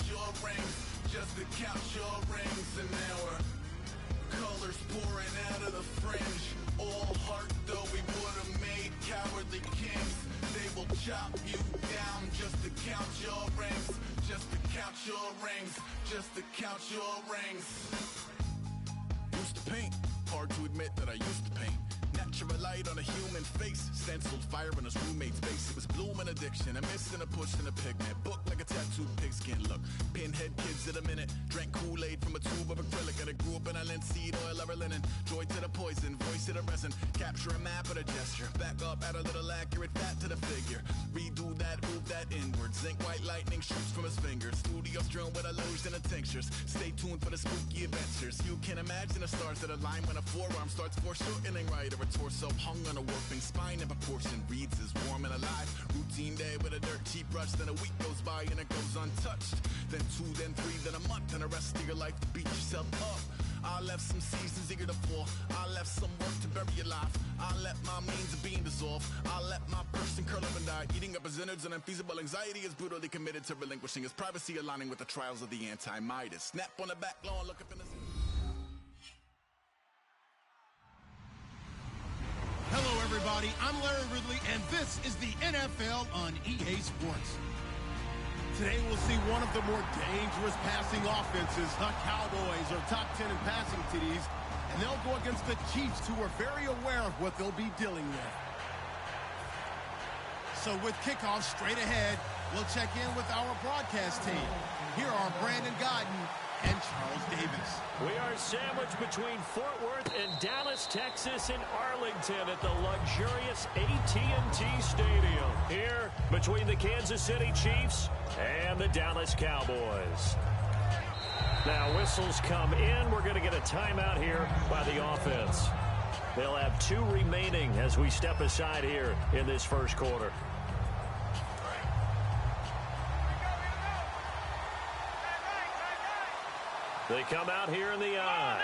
your rings, just to count your rings. And now we're colors pouring out of the fringe. All heart though we would have made cowardly kings. They will chop you down just to count your rings, just to count your rings, just to count your rings. Used to paint, hard to admit that I used to paint. Natural light on a human face, stenciled fire in his roommate's face. It was bloom and addiction, a miss and a push and a pigment. Book like a tattooed pigskin look. Pinhead kids at a minute, drank Kool-Aid from a tube of acrylic. And I grew up in a linseed oil or a linen. Joy to the poison, voice to the resin. Capture a map of a gesture. Back up, add a little accurate fat to the figure. Redo that, move that inward. Zinc white lightning shoots from his fingers. Studio strewn with illusion and tinctures. Stay tuned for the spooky adventures. You can imagine the stars that align when a forearm starts foreshortening right, or a torso hung on a warping spine in proportion. Reads as warm and alive. Routine day with a dirt cheap brush. Then a week goes by and it goes untouched. Then 2, then 3, then a month, and the rest of your life to beat yourself up. I left some seasons eager to fall. I left some work to bury alive. I let my means of being dissolve. I let my person curl up and die. Eating up his innards and unfeasible anxiety is brutally committed to relinquishing his privacy, aligning with the trials of the anti-Midas. Snap on the back lawn, look up in the... Hello, everybody. I'm Larry Ridley, and this is the NFL on EA Sports. Today, we'll see one of the more dangerous passing offenses. The Cowboys are top 10 in passing TDs, and they'll go against the Chiefs, who are very aware of what they'll be dealing with. So with kickoff straight ahead, we'll check in with our broadcast team. Here are Brandon Godden and Charles Davis. We are sandwiched between Fort Worth and Dallas, Texas, and Arlington at the luxurious AT&T Stadium. Here between the Kansas City Chiefs and the Dallas Cowboys. Now whistles come in. We're going to get a timeout here by the offense. They'll have 2 remaining as we step aside here in this first quarter. They come out here in the eye.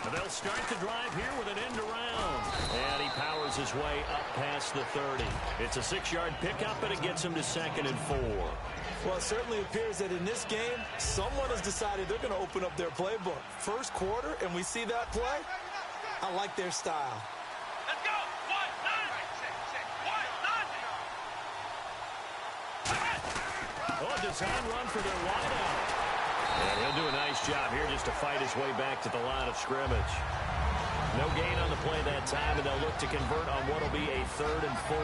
And they'll start the drive here with an end around. And he powers his way up past the 30. It's a 6-yard pickup, and it gets him to 2nd and 4. Well, it certainly appears that in this game, someone has decided they're going to open up their playbook. First quarter, and we see that play. I like their style. Let's go! 1-9! Oh, a design run for their wideout. And he'll do a nice job here just to fight his way back to the line of scrimmage. No gain on the play that time, and they'll look to convert on what will be a 3rd and 4.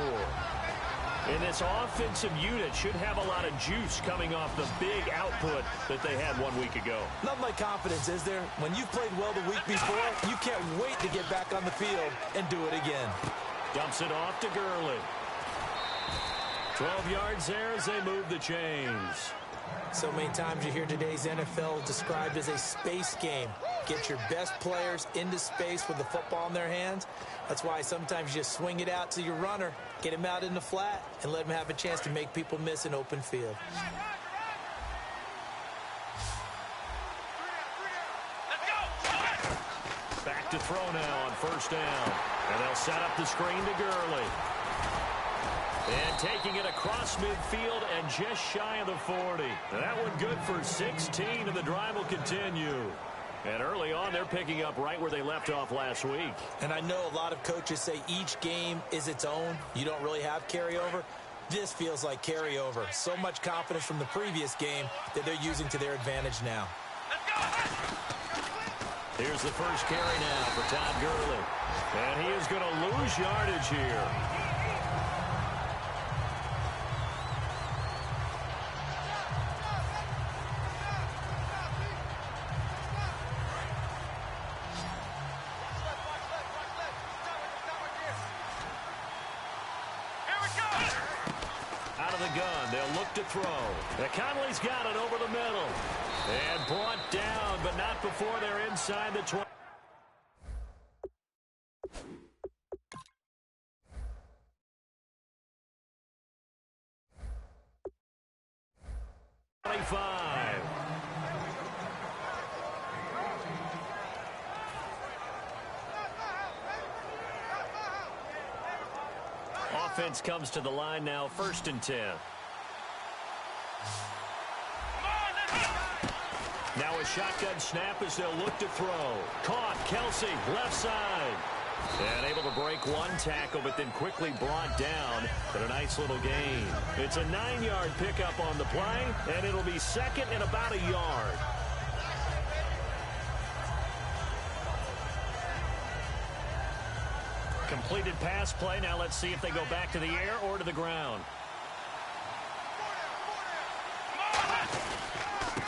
And this offensive unit should have a lot of juice coming off the big output that they had 1 week ago. Nothing like confidence, is there? When you've played well the week before, you can't wait to get back on the field and do it again. Dumps it off to Gurley. 12 yards there as they move the chains. So many times you hear today's NFL described as a space game. Get your best players into space with the football in their hands. That's why sometimes you just swing it out to your runner, get him out in the flat, and let him have a chance to make people miss an open field. Back to throw now on 1st down. And they'll set up the screen to Gurley. And taking it across midfield and just shy of the 40. That one good for 16, and the drive will continue. And early on, they're picking up right where they left off last week. And I know a lot of coaches say each game is its own. You don't really have carryover. This feels like carryover. So much confidence from the previous game that they're using to their advantage now. Here's the first carry now for Todd Gurley. And he is going to lose yardage here. Out of the gun, they'll look to throw. Conley's got it over the middle. And brought down, but not before they're inside the 20. Offense comes to the line now, 1st and 10. Now a shotgun snap as they'll look to throw. Caught. Kelsey, left side. And able to break one tackle, but then quickly brought down. But a nice little gain. It's a 9-yard pickup on the play, and it'll be second and about a yard. Completed pass play. Now let's see if they go back to the air or to the ground.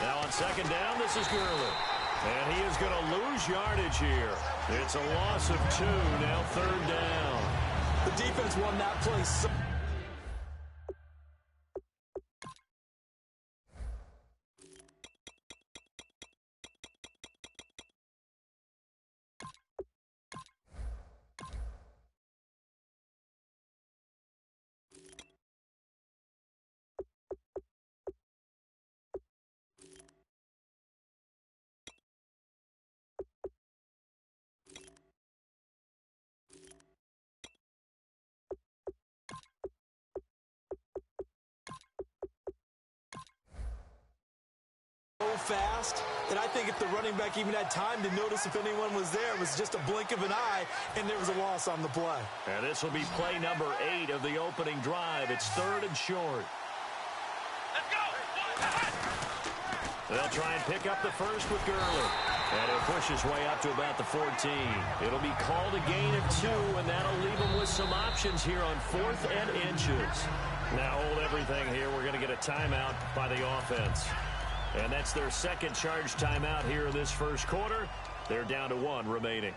Now on second down, this is Gurley. And he is going to lose yardage here. It's a loss of 2, now third down. The defense won that play. Fast, and I think if the running back even had time to notice if anyone was there, it was just a blink of an eye, and there was a loss on the play. And this will be play number 8 of the opening drive. It's third and short. Let's go. They'll try and pick up the first with Gurley. And he'll push his way up to about the 14. It'll be called a gain of 2, and that'll leave him with some options here on 4th and inches. Now hold everything here. We're going to get a timeout by the offense. And that's their second charge timeout here in this first quarter. They're down to 1 remaining.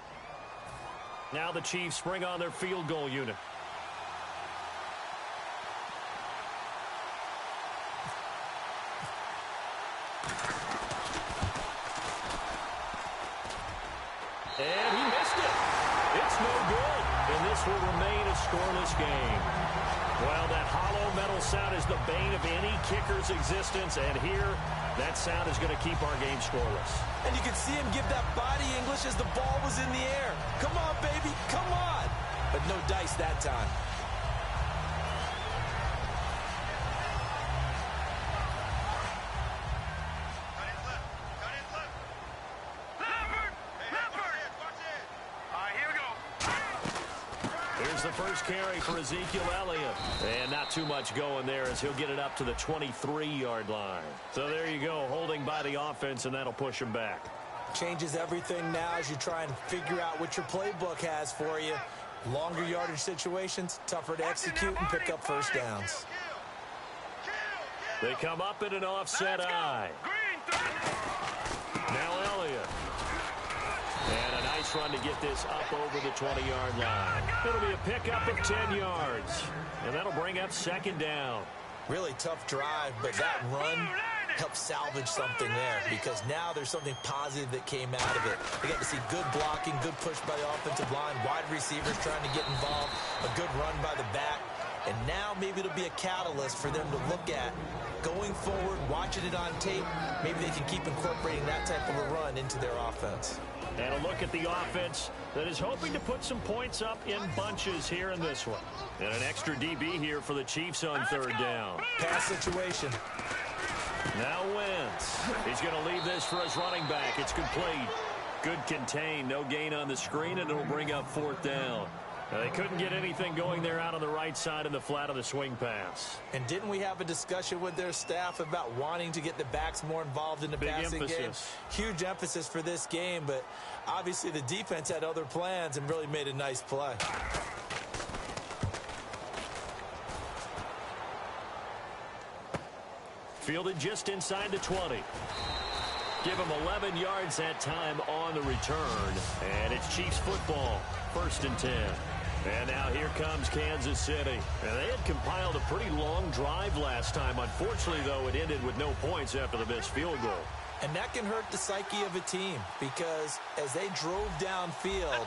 Now the Chiefs bring on their field goal unit. And he missed it. It's no good. And this will remain a scoreless game. Well, that hollow metal sound is the bane of any kicker's existence. And here, that sound is going to keep our game scoreless. And you can see him give that body English as the ball was in the air. Come on, baby, come on. But no dice that time. The first carry for Ezekiel Elliott. And not too much going there as he'll get it up to the 23-yard line. So there you go, holding by the offense, and that'll push him back. Changes everything now as you try and figure out what your playbook has for you. Longer yardage situations, tougher to execute and pick up first downs. They come up in an offset eye. Now Elliott. And a nice run to get this up over the 20-yard line. It'll be a pickup of 10 yards. And that'll bring up second down. Really tough drive, but that run helped salvage something there because now there's something positive that came out of it. They got to see good blocking, good push by the offensive line, wide receivers trying to get involved, a good run by the back. And now maybe it'll be a catalyst for them to look at going forward, watching it on tape. Maybe they can keep incorporating that type of a run into their offense. And a look at the offense that is hoping to put some points up in bunches here in this one. And an extra DB here for the Chiefs on third down. Pass situation. Now Wentz. He's going to leave this for his running back. It's complete. Good contain. No gain on the screen, and it'll bring up fourth down. Now, they couldn't get anything going there out on the right side in the flat of the swing pass. And didn't we have a discussion with their staff about wanting to get the backs more involved in the passing game? Huge emphasis for this game, but obviously the defense had other plans and really made a nice play. Fielded just inside the 20. Give him 11 yards that time on the return. And it's Chiefs football, 1st and 10. And now here comes Kansas City. And they had compiled a pretty long drive last time. Unfortunately, though, it ended with no points after the missed field goal. And that can hurt the psyche of a team because as they drove downfield,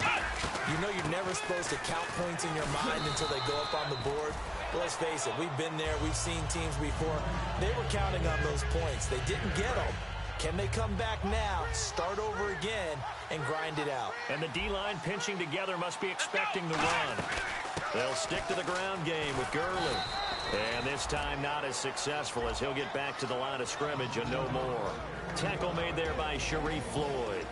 you know you're never supposed to count points in your mind until they go up on the board. But let's face it, we've been there. We've seen teams before. They were counting on those points. They didn't get them. Can they come back now, start over again, and grind it out? And the D-line pinching together must be expecting the run. They'll stick to the ground game with Gurley. And this time not as successful as he'll get back to the line of scrimmage and no more. Tackle made there by Sharif Floyd.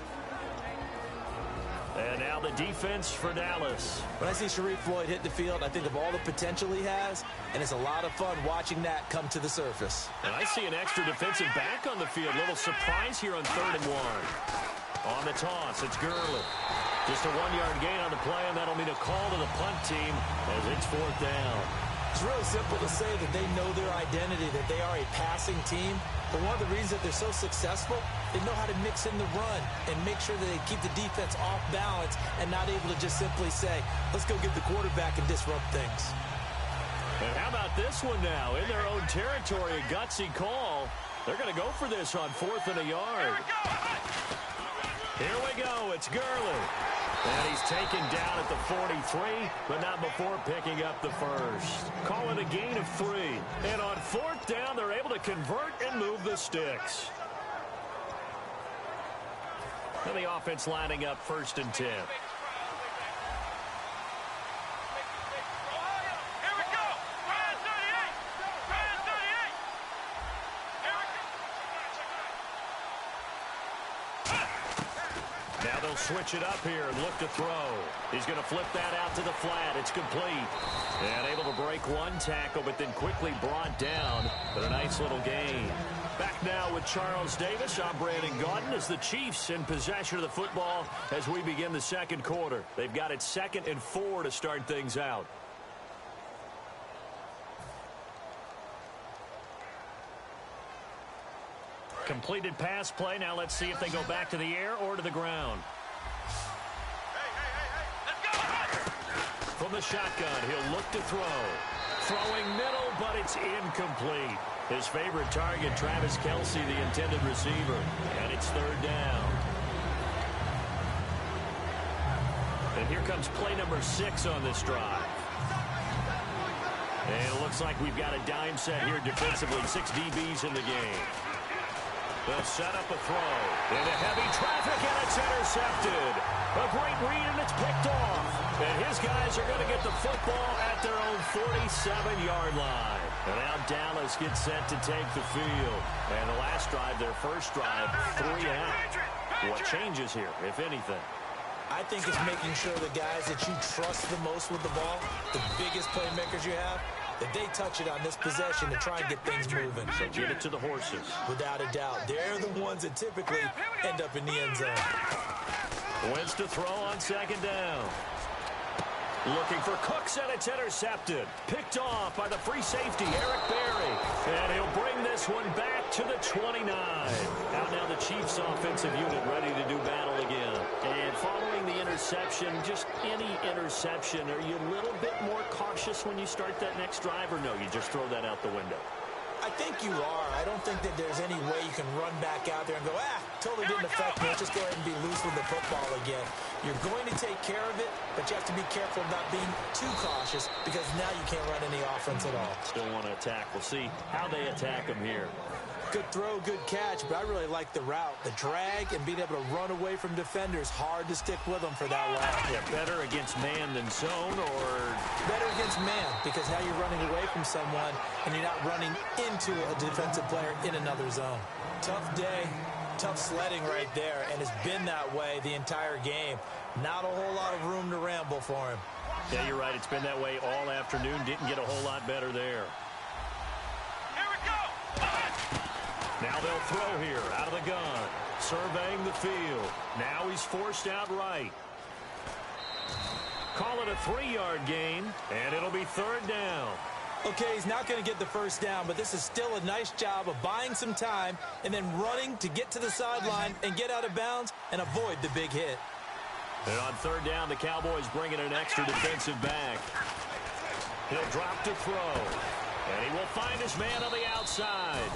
And now the defense for Dallas. When I see Sharif Floyd hit the field, I think of all the potential he has, and it's a lot of fun watching that come to the surface. And I see an extra defensive back on the field. Little surprise here on 3rd and 1. On the toss, it's Gurley. Just a 1-yard gain on the play, and that'll mean a call to the punt team as it's 4th down. It's really simple to say that they know their identity, that they are a passing team. But one of the reasons that they're so successful, they know how to mix in the run and make sure that they keep the defense off balance and not able to just simply say, let's go get the quarterback and disrupt things. And how about this one now? In their own territory, a gutsy call. They're going to go for this on 4th and a yard. Here we go. It's Gurley. And he's taken down at the 43, but not before picking up the first. Call it a gain of 3. And on 4th down, they're able to convert and move the sticks. And the offense lining up 1st and 10. Now they'll switch it up here and look to throw. He's going to flip that out to the flat. It's complete. And able to break one tackle, but then quickly brought down. But a nice little gain. Back now with Charles Davis. I'm Brandon Gaudin as the Chiefs in possession of the football as we begin the 2nd quarter. They've got it 2nd and 4 to start things out. Completed pass play. Now let's see if they go back to the air or to the ground. From the shotgun, he'll look to throw. Throwing middle, but it's incomplete. His favorite target, Travis Kelce, the intended receiver. And it's 3rd down. And here comes play number 6 on this drive. And it looks like we've got a dime set here defensively. 6 DBs in the game. They'll set up a throw. Into heavy traffic, and it's intercepted. A great read, and it's picked off. And his guys are going to get the football at their own 47-yard line. And now Dallas gets set to take the field. And the last drive, their first drive, 3 out. What changes here, if anything? I think it's making sure the guys that you trust the most with the ball, the biggest playmakers you have, that they touch it on this possession to try and get things moving. So give it to the horses. Without a doubt. They're the ones that typically end up in the end zone. Wins to throw on 2nd down. Looking for Cooks, and it's intercepted. Picked off by the free safety, Eric Berry. And he'll bring this one back to the 29. Out now the Chiefs offensive unit ready to do battle again. And following the interception, just any interception, are you a little bit more cautious when you start that next drive, or no, you just throw that out the window? I think you are. I don't think that there's any way you can run back out there and go, totally didn't affect me. Let's just go ahead and be loose with the football again. You're going to take care of it, but you have to be careful of not being too cautious because now you can't run any offense at all. Still want to attack. We'll see how they attack him here. Good throw, good catch, but I really like the route. The drag and being able to run away from defenders, hard to stick with them for that long. Yeah, better against man than zone, or? Better against man, because now you're running away from someone and you're not running into a defensive player in another zone. Tough day, tough sledding right there, and it's been that way the entire game. Not a whole lot of room to ramble for him. Yeah, you're right. It's been that way all afternoon. Didn't get a whole lot better there. Now they'll throw here out of the gun. Surveying the field. Now he's forced out right. Call it a 3-yard gain, and it'll be 3rd down. Okay, he's not going to get the first down, but this is still a nice job of buying some time and then running to get to the sideline and get out of bounds and avoid the big hit. And on 3rd down, the Cowboys bring in an extra defensive back. He'll drop to throw, and he will find his man on the outside.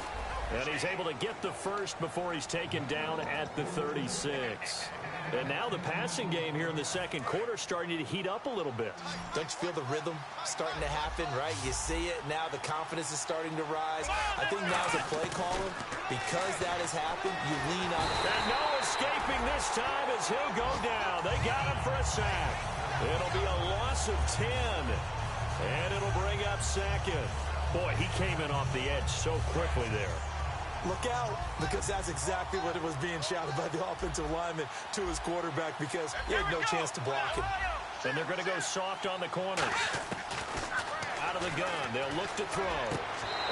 And he's able to get the first before he's taken down at the 36. And now the passing game here in the 2nd quarter starting to heat up a little bit. Don't you feel the rhythm starting to happen, right? You see it. Now the confidence is starting to rise. I think now as a play caller, because that has happened, you lean on it. And no escaping this time as he'll go down. They got him for a sack. It'll be a loss of 10. And it'll bring up 2nd. Boy, he came in off the edge so quickly there. Look out, because that's exactly what it was being shouted by the offensive lineman to his quarterback, because he had no chance to block him. And they're going to go soft on the corners. Out of the gun, they'll look to throw.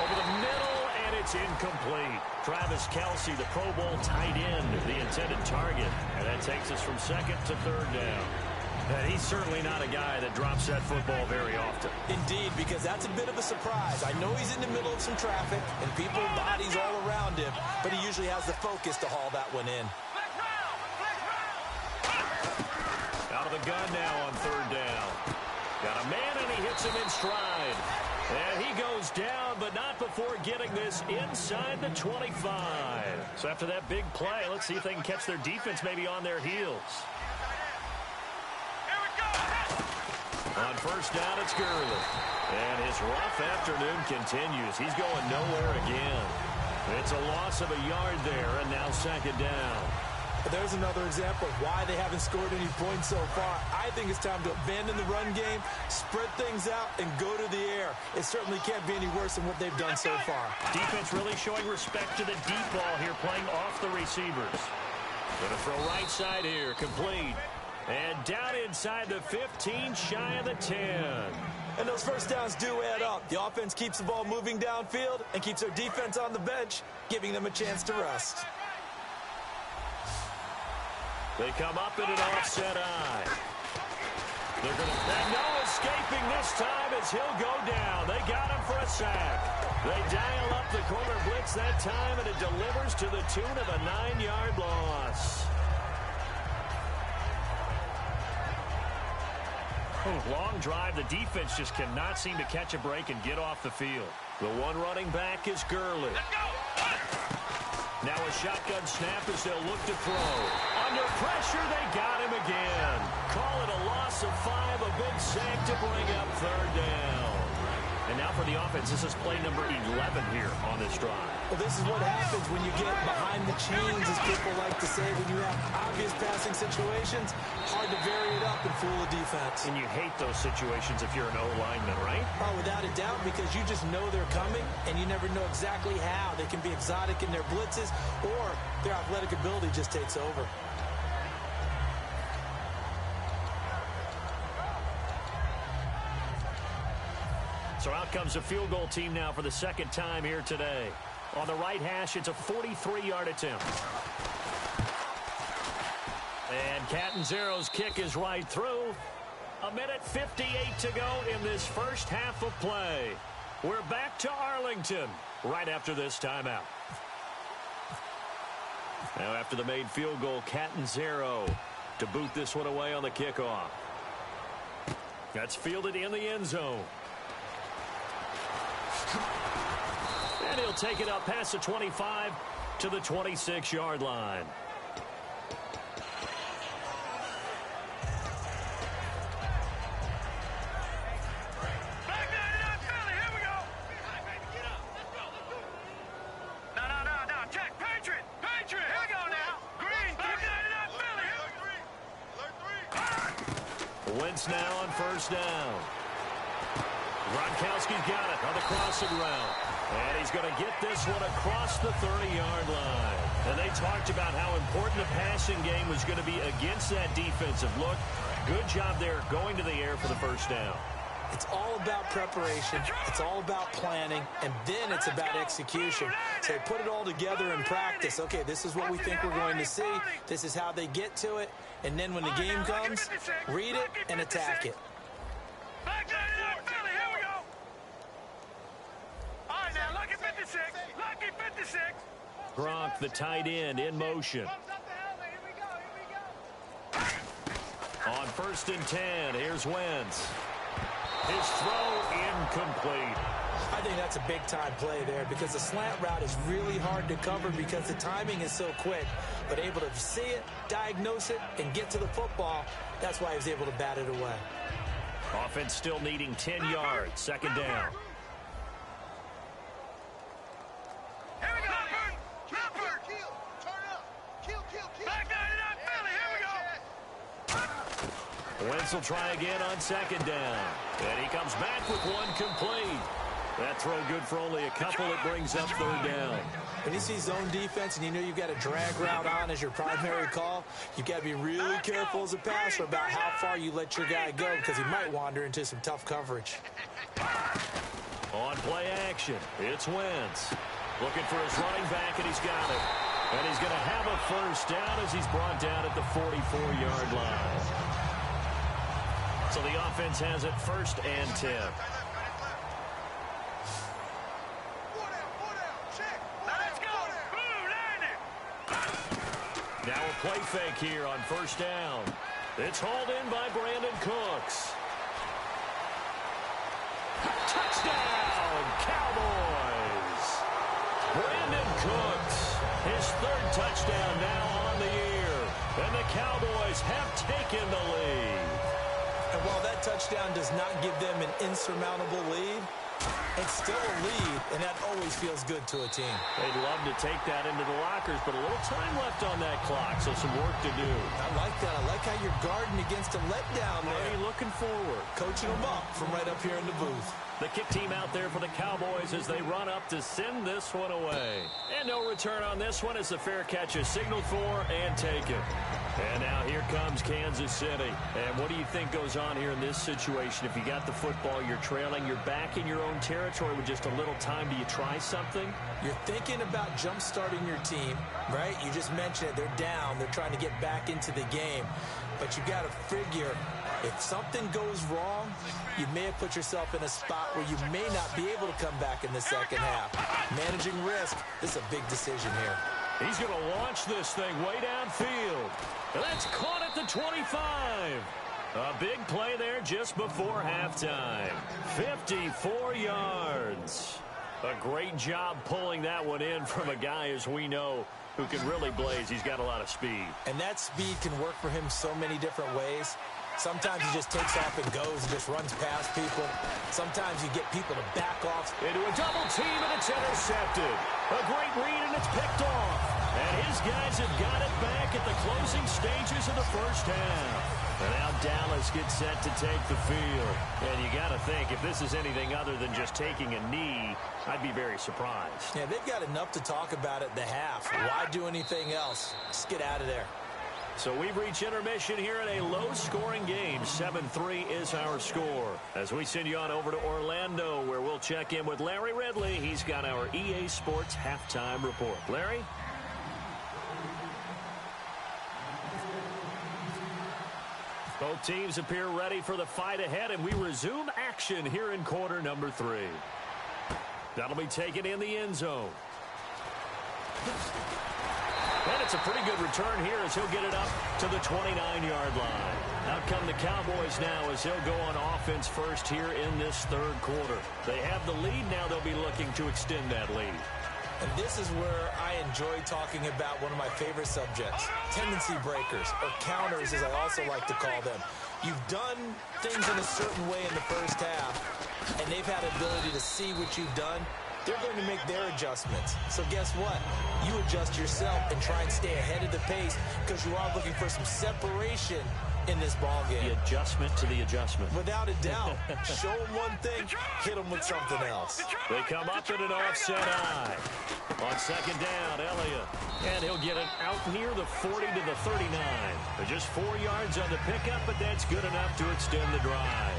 Over the middle, and it's incomplete. Travis Kelce, the Pro Bowl tight end, the intended target. And that takes us from second to third down. And he's certainly not a guy that drops that football very often. Indeed, because that's a bit of a surprise. I know he's in the middle of some traffic, and people bodies all around him, but he usually has the focus to haul that one in. Out of the gun now on third down. Got a man, and he hits him in stride. And he goes down, but not before getting this inside the 25. So after that big play, let's see if they can catch their defense maybe on their heels. On first down, it's Gurley. And his rough afternoon continues. He's going nowhere again. It's a loss of a yard there, and now second down. There's another example of why they haven't scored any points so far. I think it's time to abandon the run game, spread things out, and go to the air. It certainly can't be any worse than what they've done so far. Defense really showing respect to the deep ball here, playing off the receivers. Going to throw right side here, complete. And down inside the 15, shy of the 10. And those first downs do add up. The offense keeps the ball moving downfield and keeps their defense on the bench, giving them a chance to rest. They come up in an offset eye. They're going to... And no escaping this time as he'll go down. They got him for a sack. They dial up the corner blitz that time, and it delivers to the tune of a 9-yard loss. Long drive. The defense just cannot seem to catch a break and get off the field. The one running back is Gurley. Now a shotgun snap as they'll look to throw. Under pressure, they got him again. Call it a loss of 5, a big sack to bring up third down. And now for the offense, this is play number 11 here on this drive. Well, this is what happens when you get behind the chains, as people like to say, when you have obvious passing situations. Hard to vary it up and fool the defense. And you hate those situations if you're an O-lineman, right? Oh, without a doubt, because you just know they're coming, and you never know exactly how. They can be exotic in their blitzes, or their athletic ability just takes over. So out comes a field goal team now for the second time here today. On the right hash, it's a 43-yard attempt. And Catanzaro's kick is right through. 1:58 to go in this first half of play. We're back to Arlington right after this timeout. Now after the made field goal, Catanzaro to boot this one away on the kickoff. That's fielded in the end zone. And he'll take it up past the 25 to the 26-yard line. Wentz now on first down. Gronkowski's got it on the crossing route. And he's going to get this one across the 30-yard line. And they talked about how important the passing game was going to be against that defensive look. Good job there going to the air for the first down. It's all about preparation. It's all about planning. And then it's about execution. So they put it all together in practice. Okay, this is what we think we're going to see. This is how they get to it. And then when the game comes, read it and attack it. Gronk, the tight end, in motion. On first and 10, here's Wentz. His throw incomplete. I think that's a big-time play there because the slant route is really hard to cover because the timing is so quick. But able to see it, diagnose it, and get to the football, that's why he was able to bat it away. Offense still needing 10 yards, second down. Wentz will try again on second down. And he comes back with one complete. That throw good for only a couple. It brings up third down. When you see zone defense and you know you've got a drag route on as your primary call, you've got to be really careful as a passer about how far you let your guy go because he might wander into some tough coverage. On play action, it's Wentz. Looking for his running back, and he's got it. And he's going to have a first down as he's brought down at the 44-yard line. So the offense has it 1st and 10. Now a play fake here on 1st down. It's hauled in by Brandon Cooks. Touchdown, Cowboys! Brandon Cooks, his 3rd touchdown now on the year. And the Cowboys have taken the lead. And while that touchdown does not give them an insurmountable lead, it's still a lead, and that always feels good to a team. They'd love to take that into the lockers, but a little time left on that clock, so some work to do. I like that. I like how you're guarding against a letdown there. Already looking forward. Coaching them up from right up here in the booth. The kick team out there for the Cowboys as they run up to send this one away. And no return on this one as the fair catch is signaled for and taken. And now here comes Kansas City. And what do you think goes on here in this situation? If you got the football, you're trailing, you're back in your own territory with just a little time. Do you try something? You're thinking about jump-starting your team, right? You just mentioned it. They're down. They're trying to get back into the game. But you got to figure, if something goes wrong, you may have put yourself in a spot where you may not be able to come back in the second half. Managing risk, this is a big decision here. He's going to launch this thing way downfield. And that's caught at the 25. A big play there just before halftime. 54 yards. A great job pulling that one in from a guy, as we know, who can really blaze. He's got a lot of speed. And that speed can work for him so many different ways. Sometimes he just takes off and goes and just runs past people. Sometimes you get people to back off. Into a double team, and it's intercepted. A great read, and it's picked off. And his guys have got it back at the closing stages of the first half. And now Dallas gets set to take the field. And you got to think, if this is anything other than just taking a knee, I'd be very surprised. Yeah, they've got enough to talk about at the half. Why do anything else? Just get out of there. So we've reached intermission here in a low-scoring game. 7-3 is our score. As we send you on over to Orlando, where we'll check in with Larry Ridley. He's got our EA Sports halftime report. Larry? Both teams appear ready for the fight ahead, and we resume action here in quarter number 3. That'll be taken in the end zone. And it's a pretty good return here as he'll get it up to the 29-yard line. Out come the Cowboys now as they'll go on offense first here in this third quarter. They have the lead. Now they'll be looking to extend that lead. And this is where I enjoy talking about one of my favorite subjects, tendency breakers, or counters as I also like to call them. You've done things in a certain way in the first half, and they've had the ability to see what you've done. They're going to make their adjustments. So guess what? You adjust yourself and try and stay ahead of the pace because you are looking for some separation in this ball game. The adjustment to the adjustment. Without a doubt. Show them one thing, hit them with something else. They come up in an offset eye. On second down, Elliott. And he'll get it out near the 40 to the 39. They're just 4 yards on the pickup, but that's good enough to extend the drive.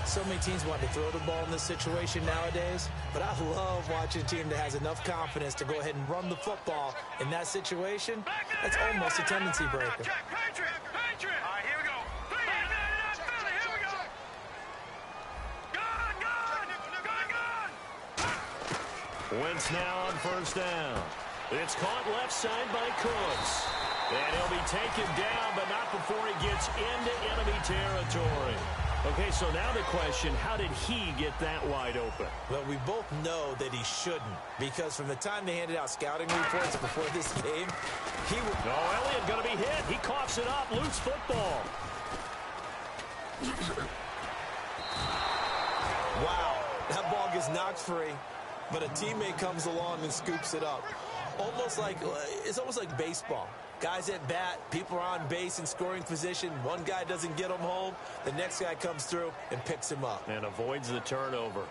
So many teams want to throw the ball in this situation nowadays, but I love watching a team that has enough confidence to go ahead and run the football in that situation. That's almost a tendency breaker. Patriot! All right, here we go. Here we go. Gone! Wentz now on first down. It's caught left side by Cooks. And he'll be taken down, but not before he gets into enemy territory. Okay, so now the question, how did he get that wide open? Well, we both know that he shouldn't, because from the time they handed out scouting reports before this game, he would... Oh, Elliott going to be hit. He coughs it up. Loose football. Wow, that ball gets knocked free, but a teammate comes along and scoops it up. It's almost like baseball. Guys at bat, people are on base in scoring position. One guy doesn't get him home. The next guy comes through and picks him up. And avoids the turnover.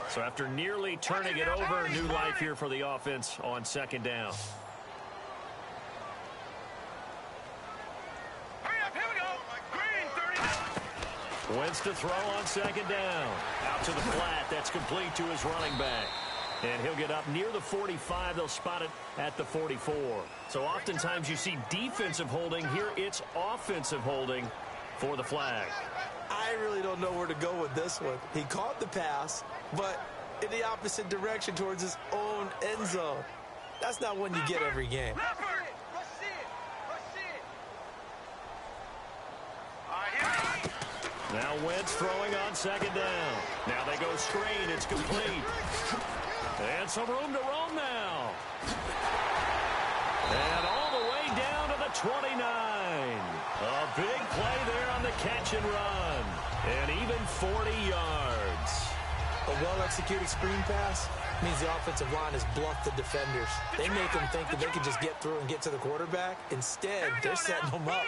So after nearly turning it over, new life here for the offense on second down. Hurry up, here we go. Green, 30. Wentz to throw on second down. Out to the flat. That's complete to his running back. And he'll get up near the 45. They'll spot it at the 44. So oftentimes you see defensive holding. Here it's offensive holding for the flag. I really don't know where to go with this one. He caught the pass, but in the opposite direction towards his own end zone. That's not one you get every game. Now Wentz throwing on second down. Now they go screen. It's complete. And some room to roam now. And all the way down to the 29. A big play there on the catch and run. And even 40 yards. A well-executed screen pass means the offensive line has bluffed the defenders. They make them think that they can just get through and get to the quarterback. Instead, they're setting them up.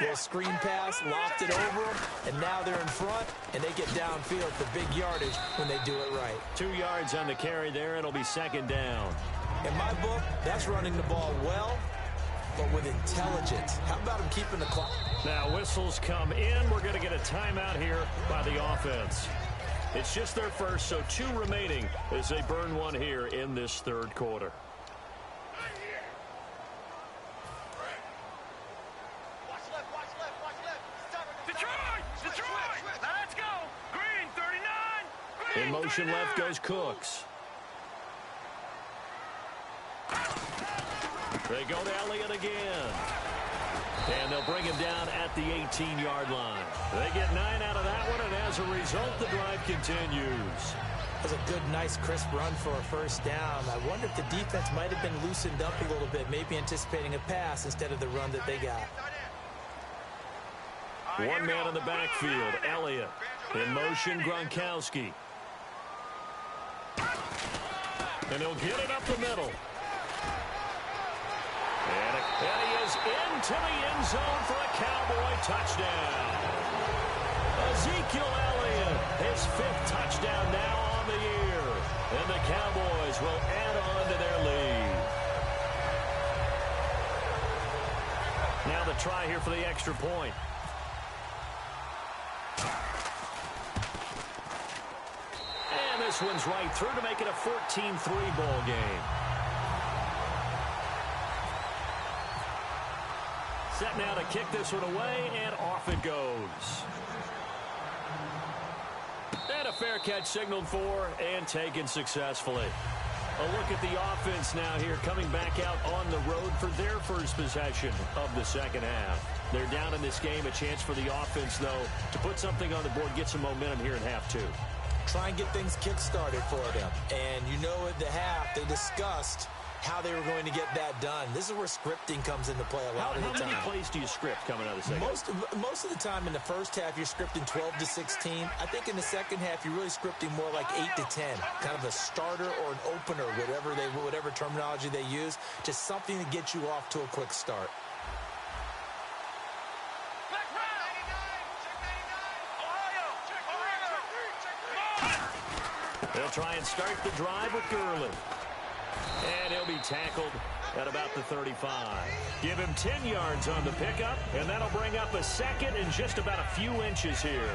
Little screen pass, locked it over them, and now they're in front, and they get downfield for big yardage when they do it right. 2 yards on the carry there. It'll be second down. In my book, that's running the ball well, but with intelligence. How about him keeping the clock? Now whistles come in. We're going to get a timeout here by the offense. It's just their first, so 2 remaining as they burn one here in this third quarter. Let's go. Green, 39. In motion left goes Cooks. They go to Elliott again. And they'll bring him down at the 18-yard line. They get 9 out of that one, and as a result, the drive continues. That was a good, nice, crisp run for a first down. I wonder if the defense might have been loosened up a little bit, maybe anticipating a pass instead of the run that they got. One man in the backfield, Elliott. In motion, Gronkowski. And he'll get it up the middle. And he is into the end zone for a Cowboy touchdown. Ezekiel Elliott, his 5th touchdown now on the year. And the Cowboys will add on to their lead. Now the try here for the extra point. And this one's right through to make it a 14-3 ball game. Set now to kick this one away, and off it goes. And a fair catch signaled for and taken successfully. A look at the offense now here, coming back out on the road for their first possession of the second half. They're down in this game. A chance for the offense, though, to put something on the board, get some momentum here in half 2. Try and get things kick-started for them. And you know at the half, they discussed how they were going to get that done. This is where scripting comes into play a lot of the time. How many plays do you script coming out of the second? Most of the time in the first half, you're scripting 12 to 16. I think in the second half, you're really scripting more like 8 to 10. Kind of a starter or an opener, whatever terminology they use. Just something to get you off to a quick start. They'll try and start the drive with Gurley. And he'll be tackled at about the 35. Give him 10 yards on the pickup, and that'll bring up a second and just about a few inches here.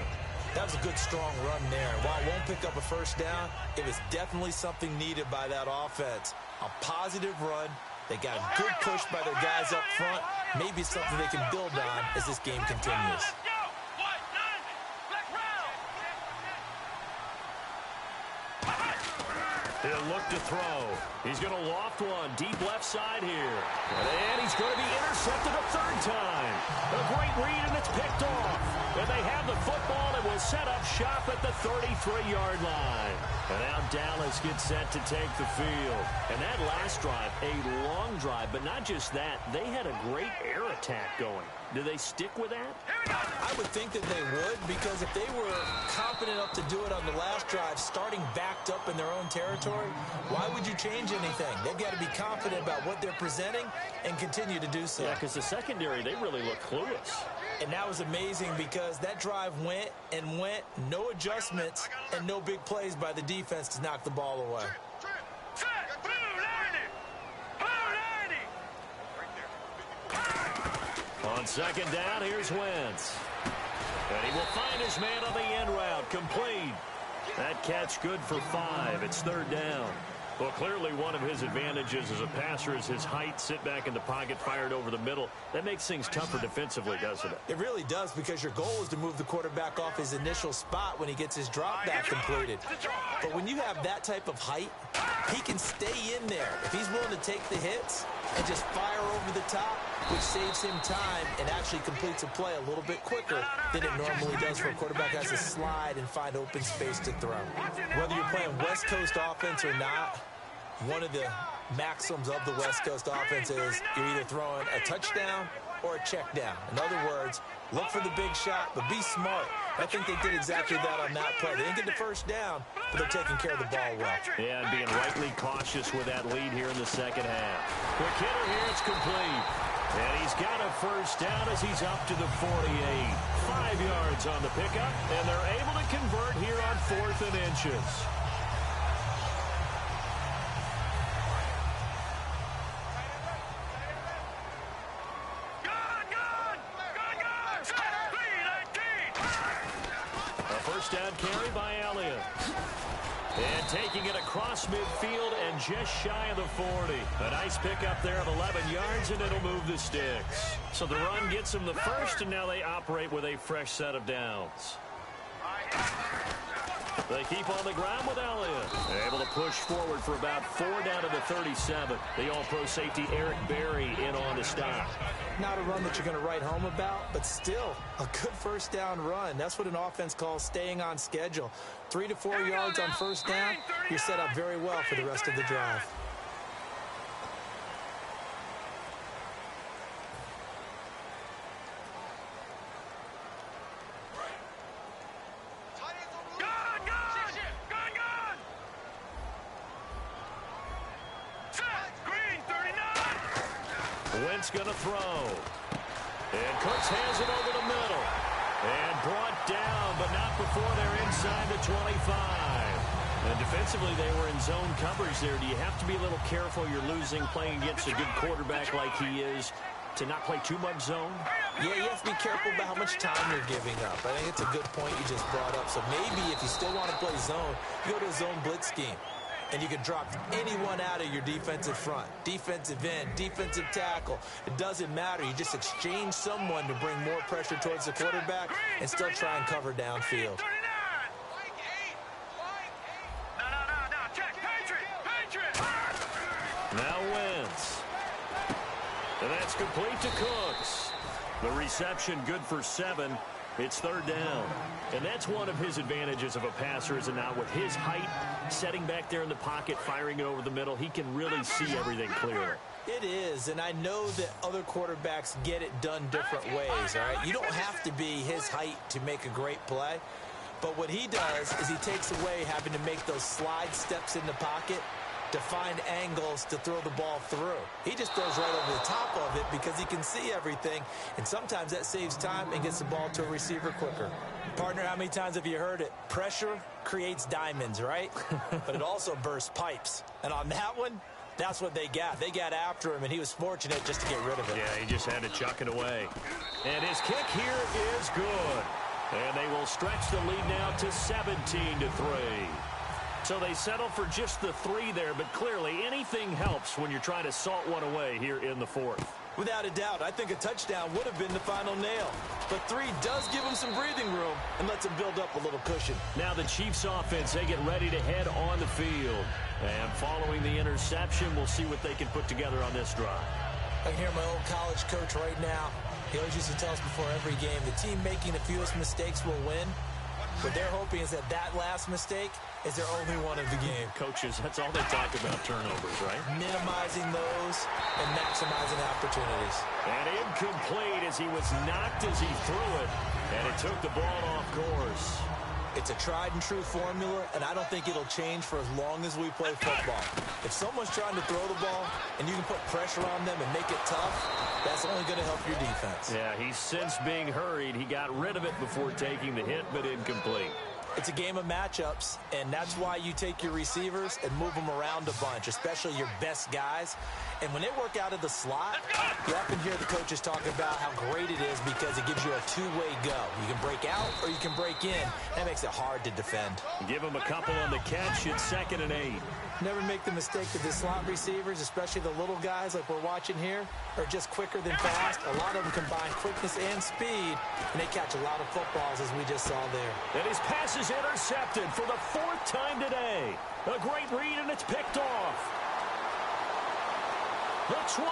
That was a good, strong run there. While it won't pick up a first down, it was definitely something needed by that offense. A positive run. They got a good push by their guys up front. Maybe something they can build on as this game continues. He'll look to throw. He's going to loft one deep left side here. And he's going to be intercepted a third time. A great read, and it's picked off. And they have the football and will set up shop at the 33-yard line. And now Dallas gets set to take the field. And that last drive, a long drive, but not just that. They had a great air attack going. Do they stick with that? I would think that they would, because if they were confident enough to do it on the last drive, starting backed up in their own territory, why would you change anything? They've got to be confident about what they're presenting and continue to do so. Yeah, because the secondary, they really look clueless. And that was amazing because that drive went, and and went, no adjustments, and no big plays by the defense to knock the ball away. Set, blue 90. On second down, here's Wentz. And he will find his man on the end route, complete. That catch good for 5. It's third down. Well, clearly one of his advantages as a passer is his height, sit back in the pocket, fired over the middle. That makes things tougher defensively, doesn't it? It really does, because your goal is to move the quarterback off his initial spot when he gets his drop back completed. But when you have that type of height, he can stay in there. If he's willing to take the hits and just fire over the top, which saves him time and actually completes a play a little bit quicker than it normally does for a quarterback that has to slide and find open space to throw. Whether you're playing West Coast offense or not, one of the maxims of the West Coast offense is you're either throwing a touchdown or a check down. In other words, look for the big shot, but be smart. I think they did exactly that on that play. They didn't get the first down, but they're taking care of the ball well. Yeah, and being rightly cautious with that lead here in the second half. Quick hitter here, it's complete. And he's got a first down as he's up to the 48. 5 yards on the pickup, and they're able to convert here on 4th and inches. Down carry by Elliott. And taking it across midfield and just shy of the 40. A nice pickup there of 11 yards, and it'll move the sticks. So the run gets them the first, and now they operate with a fresh set of downs. They keep on the ground with Elliott. Able to push forward for about 4 down to the 37. The all-pro safety Eric Berry in on the stop. Not a run that you're going to write home about, but still a good first down run. That's what an offense calls staying on schedule. 3 to 4 yards on first down, you're set up very well for the rest of the drive. Wentz going to throw. And Cooks has it over the middle. And brought down, but not before they're inside the 25. And defensively, they were in zone coverage there. Do you have to be a little careful? You're losing, playing against a good quarterback like he is, to not play too much zone? Yeah, you have to be careful about how much time you're giving up. I think it's a good point you just brought up. So maybe if you still want to play zone, you go to a zone blitz scheme. And you can drop anyone out of your defensive front, defensive end, defensive tackle. It doesn't matter. You just exchange someone to bring more pressure towards the quarterback and still try and cover downfield. Now Wentz. And that's complete to Cooks. The reception good for 7. It's third down. And that's one of his advantages of a passer, is it not? With his height, setting back there in the pocket, firing it over the middle, he can really see everything clearly. It is, and I know that other quarterbacks get it done different ways, all right? You don't have to be his height to make a great play. But what he does is he takes away having to make those slide steps in the pocket to find angles to throw the ball through. He just throws right over the top of it because he can see everything, and sometimes that saves time and gets the ball to a receiver quicker. Partner, how many times have you heard it? Pressure creates diamonds, right? But it also bursts pipes. And on that one, that's what they got. They got after him, and he was fortunate just to get rid of it. Yeah, he just had to chuck it away. And his kick here is good. And they will stretch the lead now to 17-3. So they settle for just the 3 there, but clearly anything helps when you're trying to salt one away here in the 4th. Without a doubt, I think a touchdown would have been the final nail. But 3 does give them some breathing room and lets them build up a little cushion. Now the Chiefs offense, they get ready to head on the field. And following the interception, we'll see what they can put together on this drive. I can hear my old college coach right now. He always used to tell us before every game, the team making the fewest mistakes will win. What they're hoping is that last mistake is their only one of the game. Coaches, that's all they talk about, turnovers, right? Minimizing those and maximizing opportunities. And incomplete as he was knocked as he threw it. And it took the ball off course. It's a tried-and-true formula, and I don't think it'll change for as long as we play football. If someone's trying to throw the ball and you can put pressure on them and make it tough, that's only going to help your defense. Yeah, he's since being hurried. He got rid of it before taking the hit, but incomplete. It's a game of matchups, and that's why you take your receivers and move them around a bunch, especially your best guys. And when they work out of the slot, you often hear the coaches talk about how great it is because it gives you a two-way go. You can break out or you can break in. That makes it hard to defend. Give him a couple on the catch. It's 2nd and 8. Never make the mistake that the slot receivers, especially the little guys like we're watching here, are just quicker than fast. A lot of them combine quickness and speed, and they catch a lot of footballs, as we just saw there. And his pass is intercepted for the 4th time today. A great read, and it's picked off. The 20,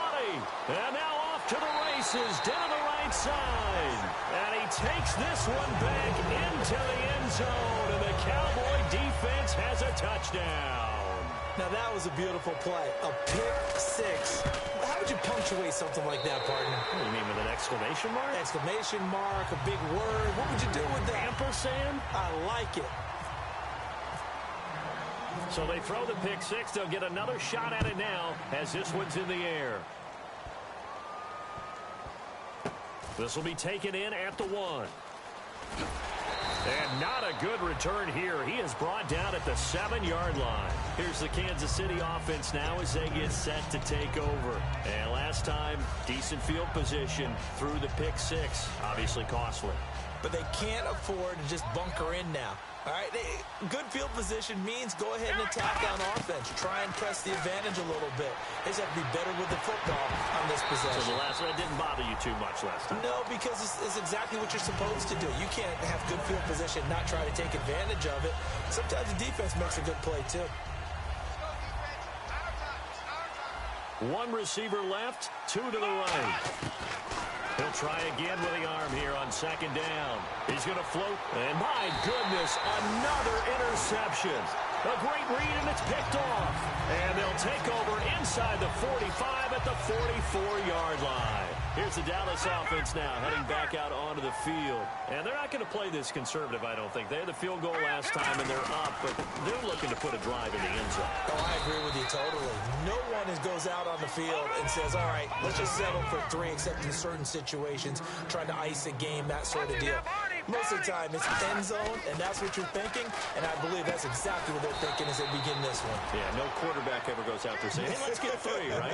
and now off to the races, down the right side. And he takes this one back into the end zone, and the Cowboy defense has a touchdown. Now, that was a beautiful play. A pick six. How would you punctuate something like that, partner? What do you mean, with an exclamation mark? Exclamation mark, a big word. What would you do with that? Ampersand? I like it. So they throw the pick six. They'll get another shot at it now as this one's in the air. This will be taken in at the 1. And not a good return here. He is brought down at the 7-yard line. Here's the Kansas City offense now as they get set to take over. And last time, decent field position through the pick six. Obviously costly. But they can't afford to just bunker in now. All right, good field position means go ahead and attack on offense. Try and press the advantage a little bit. They just have to be better with the football on this possession. So the last one didn't bother you too much last time? No, because it's exactly what you're supposed to do. You can't have good field position and not try to take advantage of it. Sometimes the defense makes a good play, too. One receiver left, 2 to the right. He'll try again with the arm here on 2nd down. He's going to float. And my goodness, another interception. A great read, and it's picked off. And they'll take over inside the 45 at the 44-yard line. Here's the Dallas offense now heading back out onto the field. And they're not going to play this conservative, I don't think. They had the field goal last time, and they're up, but they're looking to put a drive in the end zone. Oh, I agree with you totally. No one goes out on the field and says, all right, let's just settle for 3, except in certain situations, trying to ice a game, that sort of deal. Most of the time, it's end zone, and that's what you're thinking, and I believe that's exactly what they're thinking as they begin this one. Yeah, no quarterback ever goes out there saying, hey, let's get 3, right?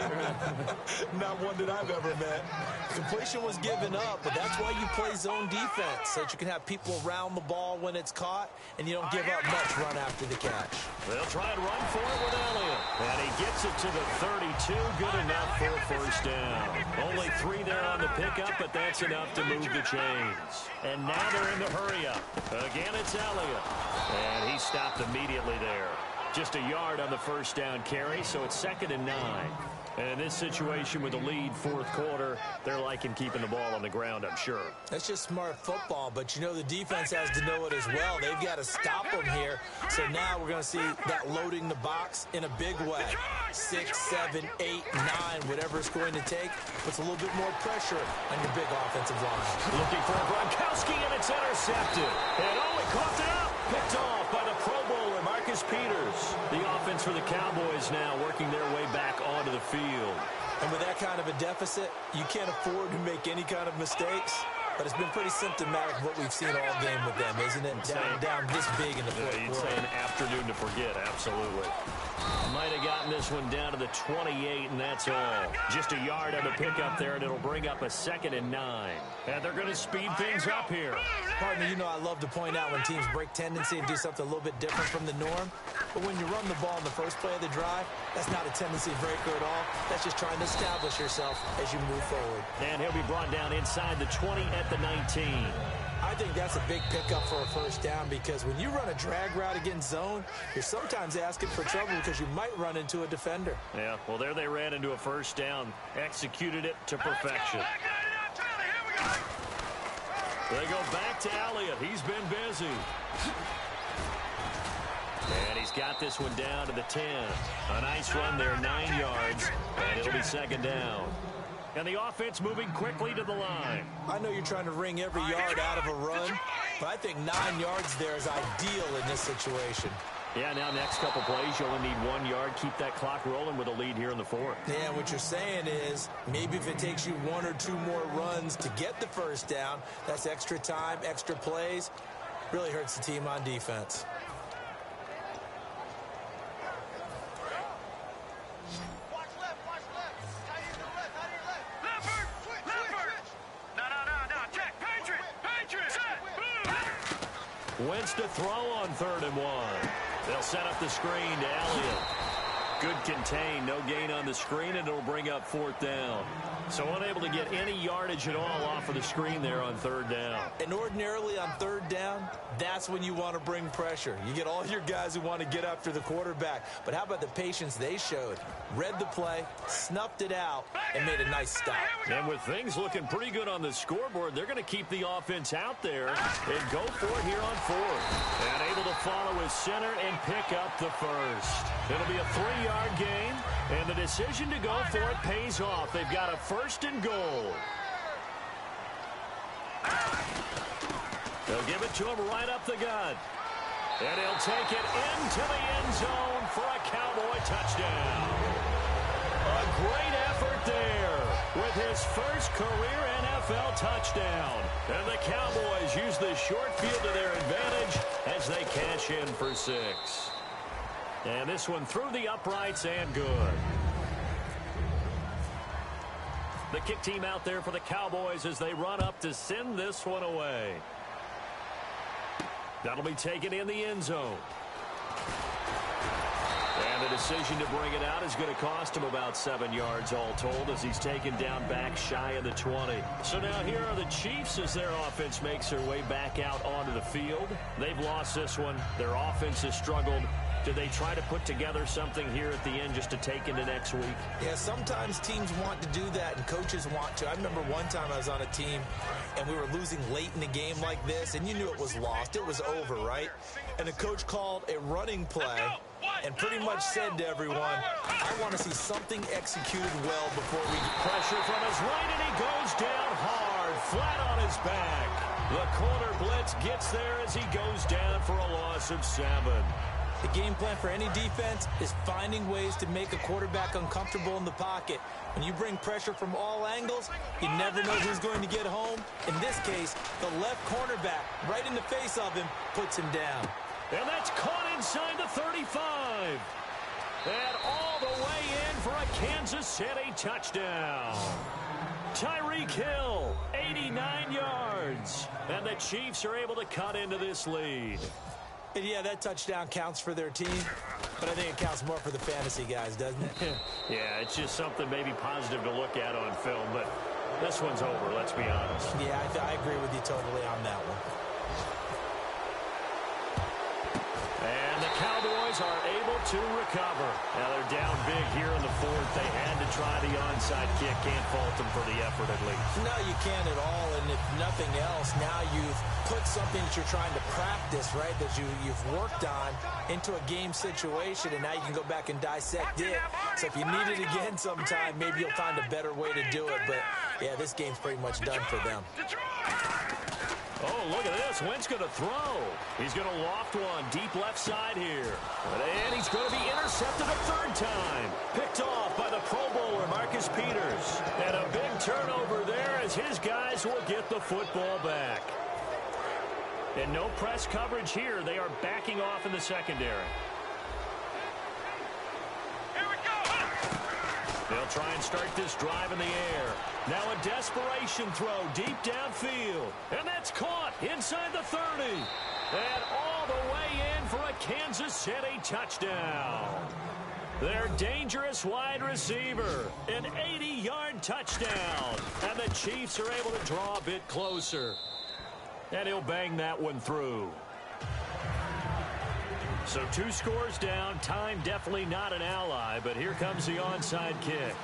Not one that I've ever met. Completion was given up, but that's why you play zone defense, so that you can have people around the ball when it's caught, and you don't give up much run after the catch. They'll try and run for it with Elliott. And he gets it to the 32. Good enough for a 1st down. Only 3 there on the pickup, but that's enough to move the chains. And now they're in the hurry-up. Again, it's Elliott. And he stopped immediately there. Just a yard on the 1st down carry, so it's 2nd and 9. And in this situation with the lead 4th quarter, they're liking keeping the ball on the ground, I'm sure. That's just smart football, but you know the defense has to know it as well. They've got to stop them here. So now we're going to see that loading the box in a big way. 6, 7, 8, 9, whatever it's going to take, puts a little bit more pressure on your big offensive line. Looking for Gronkowski, and it's intercepted. And he coughed it up. Picked off by the Pro Bowler, Marcus Peters. The offense for the Cowboys now working their way back onto the field. And with that kind of a deficit, you can't afford to make any kind of mistakes. But it's been pretty symptomatic of what we've seen all game with them, isn't it? Down this big in the 4th quarter. You'd say an afternoon to forget, absolutely. Might have gotten this one down to the 28, and that's all. Just a yard on the pickup there, and it'll bring up a 2nd and 9. And they're going to speed things up here. Partner, you know I love to point out when teams break tendency and do something a little bit different from the norm. But when you run the ball in the first play of the drive, that's not a tendency breaker at all. That's just trying to establish yourself as you move forward. And he'll be brought down inside the 20 at the 19. I think that's a big pickup for a 1st down because when you run a drag route against zone, you're sometimes asking for trouble because you might run into a defender. Yeah, well, there they ran into a 1st down, executed it to perfection. They go back to Elliott. He's been busy. And he's got this one down to the 10. A nice run there, 9 yards, and it'll be 2nd down. And the offense moving quickly to the line. I know you're trying to wring every yard out of a run, but I think 9 yards there is ideal in this situation. Yeah, now next couple plays, you only need 1 yard. Keep that clock rolling with a lead here in the fourth. Yeah, what you're saying is maybe if it takes you 1 or 2 more runs to get the first down, that's extra time, extra plays. Really hurts the team on defense. Wentz to throw on 3rd and 1. They'll set up the screen to Elliott. Good contain, no gain on the screen, and it'll bring up 4th down. So unable to get any yardage at all off of the screen there on 3rd down. And ordinarily on 3rd down, that's when you want to bring pressure. You get all your guys who want to get after the quarterback. But how about the patience they showed? Read the play, snuffed it out, and made a nice stop. And with things looking pretty good on the scoreboard, they're going to keep the offense out there and go for it here on 4th. And able to follow his center and pick up the first. It'll be a 3-yard gain, and the decision to go for it pays off. They've got a 1st and goal. They'll give it to him right up the gut. And he'll take it into the end zone for a Cowboy touchdown. A great effort there with his first career NFL touchdown. And the Cowboys use the short field to their advantage as they cash in for 6. And this one through the uprights and good. The kick team out there for the Cowboys as they run up to send this one away. That'll be taken in the end zone. And the decision to bring it out is going to cost him about 7 yards all told as he's taken down back shy of the 20. So now here are the Chiefs as their offense makes their way back out onto the field. They've lost this one. Their offense has struggled. Do they try to put together something here at the end just to take into next week? Yeah, sometimes teams want to do that and coaches want to. I remember one time I was on a team and we were losing late in the game like this, and you knew it was lost. It was over, right? And the coach called a running play and pretty much said to everyone, I want to see something executed well before we get pressure from his right, and he goes down hard, flat on his back. The corner blitz gets there as he goes down for a loss of 7. The game plan for any defense is finding ways to make a quarterback uncomfortable in the pocket. When you bring pressure from all angles, you never know who's going to get home. In this case, the left cornerback, right in the face of him, puts him down. And that's caught inside the 35. And all the way in for a Kansas City touchdown. Tyreek Hill, 89 yards. And the Chiefs are able to cut into this lead. And yeah, that touchdown counts for their team, but I think it counts more for the fantasy guys, doesn't it? Yeah, it's just something maybe positive to look at on film, but this one's over, let's be honest. Yeah, I agree with you totally on that one. And the Cowboys are able to recover. Now they're down big here in the 4th. They had to try the onside kick. Can't fault them for the effort at least. No, you can't at all, and if nothing else, now you've put something that you're trying to practice, right, that you've worked on into a game situation, and now you can go back and dissect it. So if you need it again sometime, maybe you'll find a better way to do it. But, yeah, this game's pretty much done for them. Oh, look at this. Wentz going to throw. He's going to loft one deep left side here. And he's going to be intercepted a 3rd time. Picked off by the Pro Bowler, Marcus Peters. And a big turnover there as his guys will get the football back. And no press coverage here. They are backing off in the secondary. They'll try and start this drive in the air. Now a desperation throw deep downfield. And that's caught inside the 30. And all the way in for a Kansas City touchdown. Their dangerous wide receiver. An 80-yard touchdown. And the Chiefs are able to draw a bit closer. And he'll bang that one through. So 2 scores down. Time definitely not an ally, but here comes the onside kick.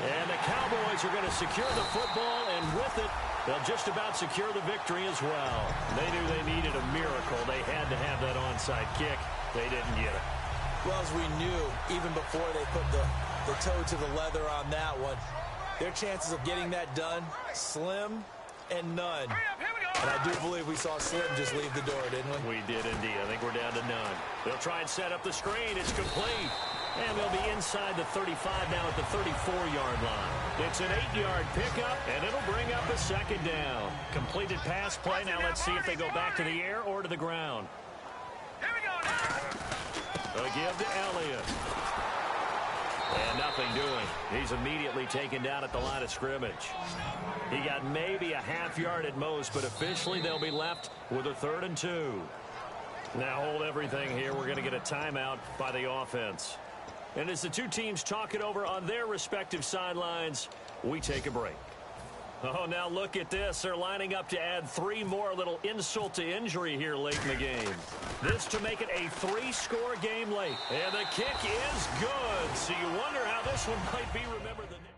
And the Cowboys are going to secure the football, and with it, they'll just about secure the victory as well. They knew they needed a miracle. They had to have that onside kick. They didn't get it. Well, as we knew, even before they put the the toe to the leather on that one. Their chances of getting that done, slim and none. And I do believe we saw Slim just leave the door, didn't we? We did indeed. I think we're down to none. They'll try and set up the screen. It's complete. And they'll be inside the 35 now at the 34-yard line. It's an 8-yard pickup, and it'll bring up a second down. Completed pass play. Now let's see if they go back to the air or to the ground. Here we go now. A give to Elliott. And nothing doing. He's immediately taken down at the line of scrimmage. He got maybe a half yard at most, but officially they'll be left with a 3rd and 2. Now hold everything here. We're going to get a timeout by the offense. And as the two teams talk it over on their respective sidelines, we take a break. Oh, now look at this. They're lining up to add 3 more, little insult to injury here late in the game. This to make it a 3-score game late. And the kick is good. So you wonder how this one might be remembered the next.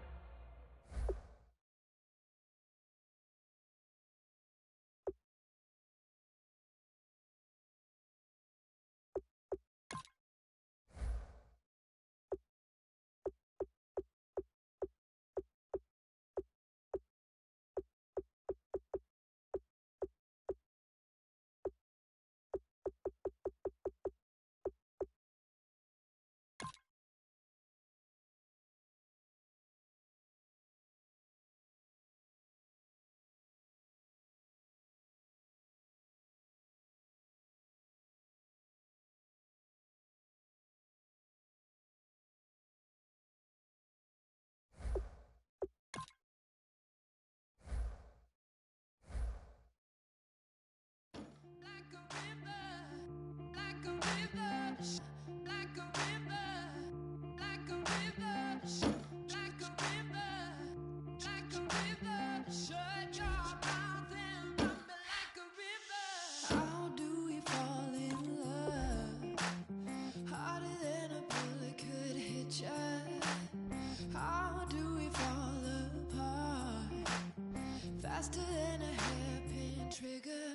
Faster than a hairpin trigger.